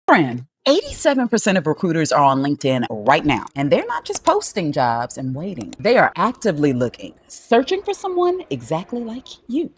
Friend, 87% of recruiters are on LinkedIn right now, and they're not just posting jobs and waiting. They are actively looking, searching for someone exactly like you.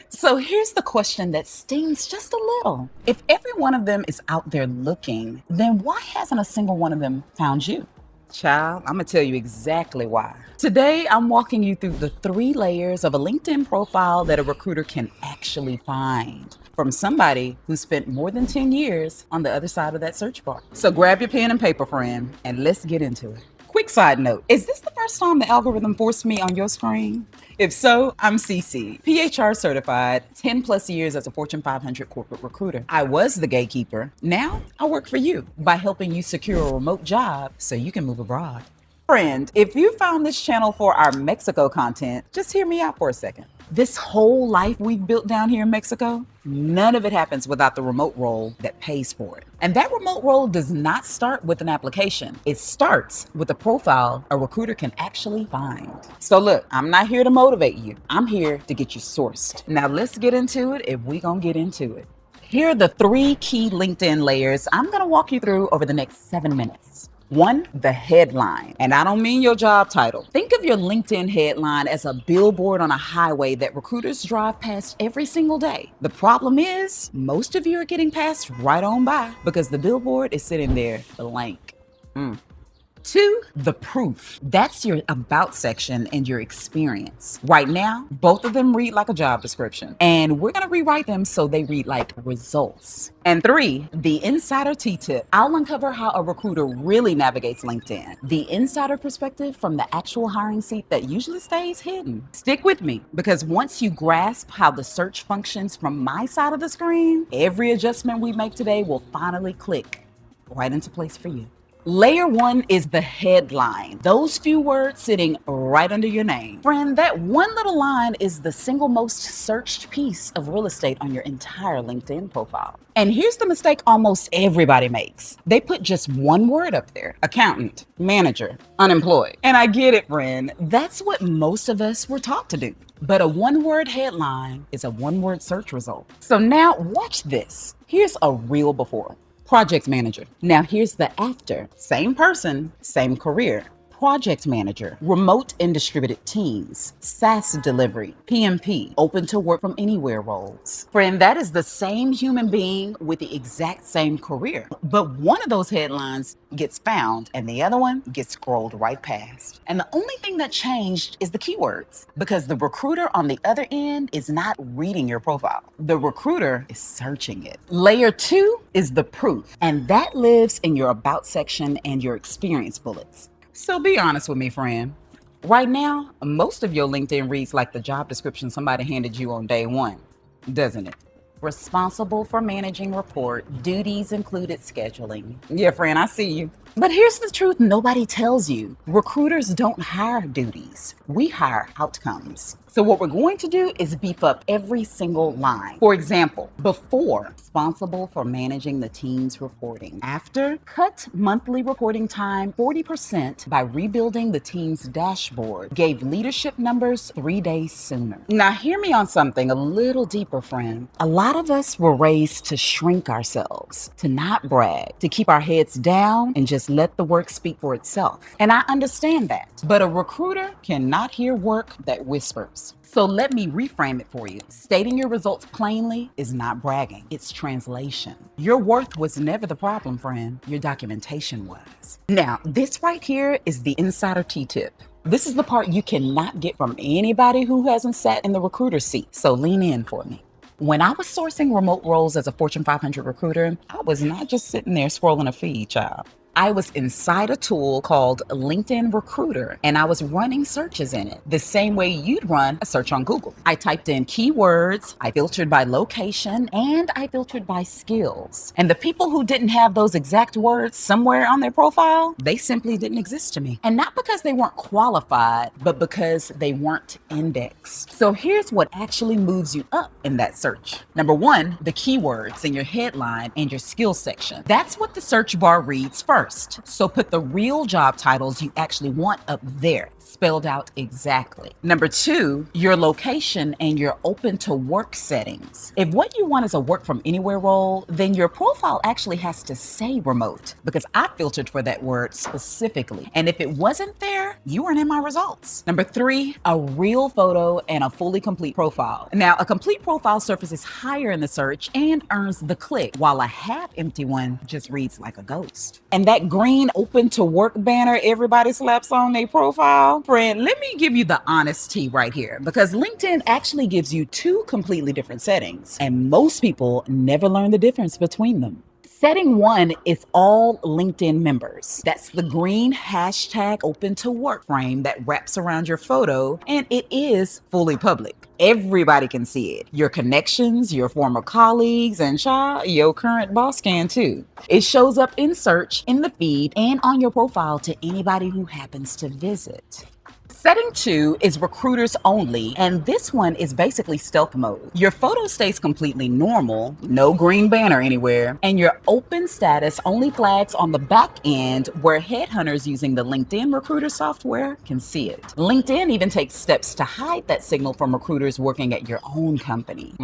So here's the question that stings just a little. If every one of them is out there looking, then why hasn't a single one of them found you? Child, I'm gonna tell you exactly why. Today, I'm walking you through the 3 layers of a LinkedIn profile that a recruiter can actually find from somebody who spent more than 10 years on the other side of that search bar. So grab your pen and paper, friend, and let's get into it. Quick side note, is this the first time the algorithm forced me on your screen? If so, I'm CC, PHR-certified, 10 plus years as a Fortune 500 corporate recruiter. I was the gatekeeper. Now I work for you by helping you secure a remote job so you can move abroad. Friend, if you found this channel for our Mexico content, just hear me out for a second. This whole life we've built down here in Mexico, none of it happens without the remote role that pays for it. And that remote role does not start with an application. It starts with a profile a recruiter can actually find. So look, I'm not here to motivate you. I'm here to get you sourced. Now let's get into it if we gonna get into it. Here are the 3 key LinkedIn layers I'm gonna walk you through over the next 7 minutes. 1, the headline. And I don't mean your job title. Think of your LinkedIn headline as a billboard on a highway that recruiters drive past every single day. The problem is, most of you are getting passed right on by because the billboard is sitting there blank. 2, the proof. That's your about section and your experience. Right now, both of them read like a job description, and we're gonna rewrite them so they read like results. And 3, the insider T-tip. I'll uncover how a recruiter really navigates LinkedIn. The insider perspective from the actual hiring seat that usually stays hidden. Stick with me, because once you grasp how the search functions from my side of the screen, every adjustment we make today will finally click right into place for you. Layer 1 is the headline. Those few words sitting right under your name. Friend, that one little line is the single most searched piece of real estate on your entire LinkedIn profile. And here's the mistake almost everybody makes. They put just one word up there: accountant, manager, unemployed. And I get it, friend. That's what most of us were taught to do. But a one-word headline is a one-word search result. So now watch this. Here's a real before. Project manager. Now here's the after. Same person, same career. Project manager, remote and distributed teams, SaaS delivery, PMP, open to work from anywhere roles. Friend, that is the same human being with the exact same career. But one of those headlines gets found and the other one gets scrolled right past. And the only thing that changed is the keywords, because the recruiter on the other end is not reading your profile. The recruiter is searching it. Layer 2 is the proof, and that lives in your about section and your experience bullets. So be honest with me, friend. Right now, most of your LinkedIn reads like the job description somebody handed you on day 1, doesn't it? Responsible for managing report, duties included scheduling. Yeah, friend, I see you. But here's the truth nobody tells you. Recruiters don't hire duties. We hire outcomes. So what we're going to do is beef up every single line. For example, before, responsible for managing the team's reporting. After, cut monthly reporting time 40% by rebuilding the team's dashboard. Gave leadership numbers 3 days sooner. Now hear me on something a little deeper, friend. A lot of us were raised to shrink ourselves, to not brag, to keep our heads down and just let the work speak for itself. And I understand that. But a recruiter cannot hear work that whispers. So let me reframe it for you. Stating your results plainly is not bragging, it's translation. Your worth was never the problem, friend. Your documentation was. Now, this right here is the insider T-tip. This is the part you cannot get from anybody who hasn't sat in the recruiter seat, so lean in for me. When I was sourcing remote roles as a Fortune 500 recruiter, I was not just sitting there scrolling a feed, child. I was inside a tool called LinkedIn Recruiter, and I was running searches in it the same way you'd run a search on Google. I typed in keywords, I filtered by location, and I filtered by skills. And the people who didn't have those exact words somewhere on their profile, they simply didn't exist to me. And not because they weren't qualified, but because they weren't indexed. So here's what actually moves you up in that search. Number 1, the keywords in your headline and your skills section. That's what the search bar reads first. So put the real job titles you actually want up there. spelled out exactly. Number 2, your location and your open to work settings. If what you want is a work from anywhere role, then your profile actually has to say remote, because I filtered for that word specifically. And if it wasn't there, you weren't in my results. Number 3, a real photo and a fully complete profile. Now, a complete profile surfaces higher in the search and earns the click, while a half empty one just reads like a ghost. And that green open to work banner everybody slaps on their profile, friend, let me give you the honest tea right here, because LinkedIn actually gives you 2 completely different settings, and most people never learn the difference between them. Setting 1 is all LinkedIn members. That's the green hashtag open to work frame that wraps around your photo, and it is fully public. Everybody can see it. Your connections, your former colleagues, and your current boss can too. It shows up in search, in the feed, and on your profile to anybody who happens to visit. Setting 2 is recruiters only, and this one is basically stealth mode. Your photo stays completely normal, no green banner anywhere, and your open status only flags on the back end where headhunters using the LinkedIn recruiter software can see it. LinkedIn even takes steps to hide that signal from recruiters working at your own company.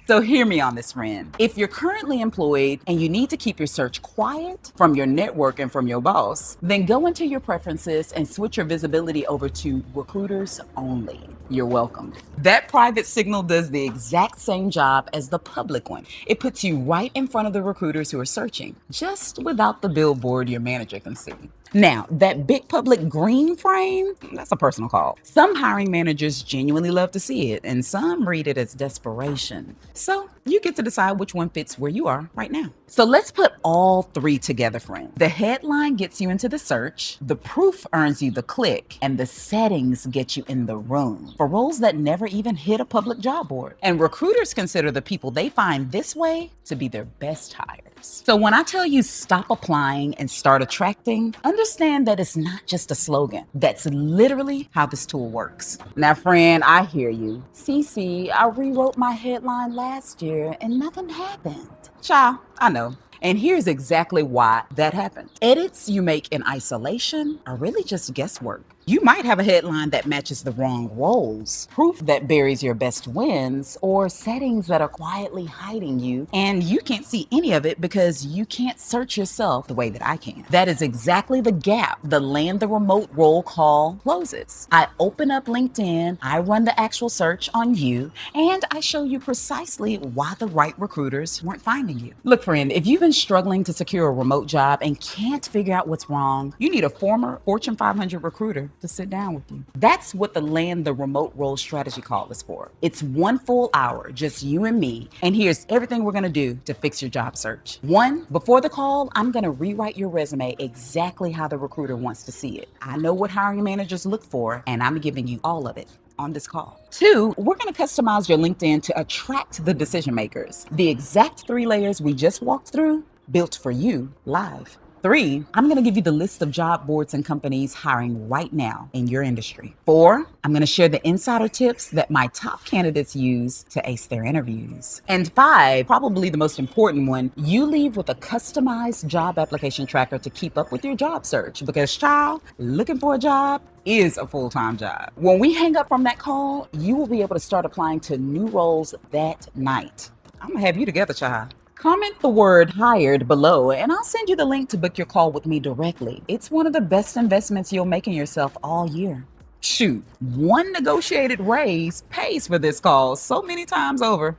So hear me on this, friend. If you're currently employed and you need to keep your search quiet from your network and from your boss, then go into your preferences and switch your visibility over to recruiters only. You're welcome. That private signal does the exact same job as the public one. It puts you right in front of the recruiters who are searching, just without the billboard your manager can see. Now, that big public green frame, that's a personal call. Some hiring managers genuinely love to see it, and some read it as desperation. So you get to decide which one fits where you are right now. So let's put all 3 together, friend. The headline gets you into the search, the proof earns you the click, and the settings get you in the room for roles that never even hit a public job board. And recruiters consider the people they find this way to be their best hires. So when I tell you stop applying and start attracting, understand that it's not just a slogan. That's literally how this tool works. Now, friend, I hear you. CC, I rewrote my headline last year and nothing happened. Child, I know. And here's exactly why that happened. Edits you make in isolation are really just guesswork. You might have a headline that matches the wrong roles, proof that buries your best wins, or settings that are quietly hiding you, and you can't see any of it because you can't search yourself the way that I can. That is exactly the gap the land the remote roll call closes. I open up LinkedIn, I run the actual search on you, and I show you precisely why the right recruiters weren't finding you. Look, friend, if you've been struggling to secure a remote job and can't figure out what's wrong, you need a former Fortune 500 recruiter to sit down with you. That's what the land the remote role strategy call is for. It's 1 full hour, just you and me, and here's everything we're gonna do to fix your job search. 1, before the call, I'm gonna rewrite your resume exactly how the recruiter wants to see it. I know what hiring managers look for, and I'm giving you all of it on this call. 2, we're going to customize your LinkedIn to attract the decision makers. The exact 3 layers we just walked through, built for you live. 3, I'm going to give you the list of job boards and companies hiring right now in your industry. 4, I'm going to share the insider tips that my top candidates use to ace their interviews. And 5, probably the most important one, you leave with a customized job application tracker to keep up with your job search, because child, looking for a job is a full-time job. When we hang up from that call, you will be able to start applying to new roles that night. I'm gonna have you together, child. Comment the word hired below and I'll send you the link to book your call with me directly. It's one of the best investments you'll make in yourself all year. Shoot, 1 negotiated raise pays for this call so many times over.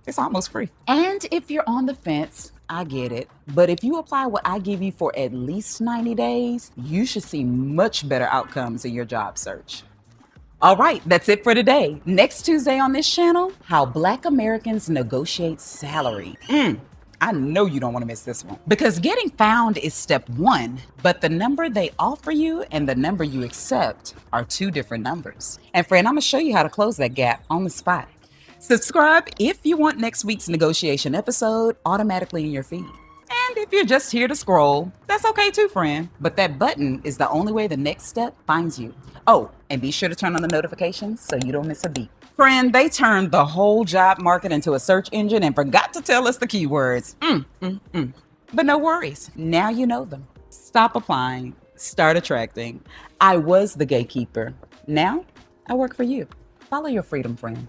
It's almost free. And if you're on the fence, I get it. But if you apply what I give you for at least 90 days, you should see much better outcomes in your job search. All right, that's it for today. Next Tuesday on this channel, how Black Americans negotiate salary. I know you don't want to miss this one, because getting found is step 1, but the number they offer you and the number you accept are 2 different numbers. And friend, I'm gonna show you how to close that gap on the spot. Subscribe if you want next week's negotiation episode automatically in your feed. And if you're just here to scroll, that's okay too, friend. But that button is the only way the next step finds you. Oh, and be sure to turn on the notifications so you don't miss a beat. Friend, they turned the whole job market into a search engine and forgot to tell us the keywords. But no worries, now you know them. Stop applying, Start attracting. I was the gatekeeper. Now I work for you. Follow your freedom, friend.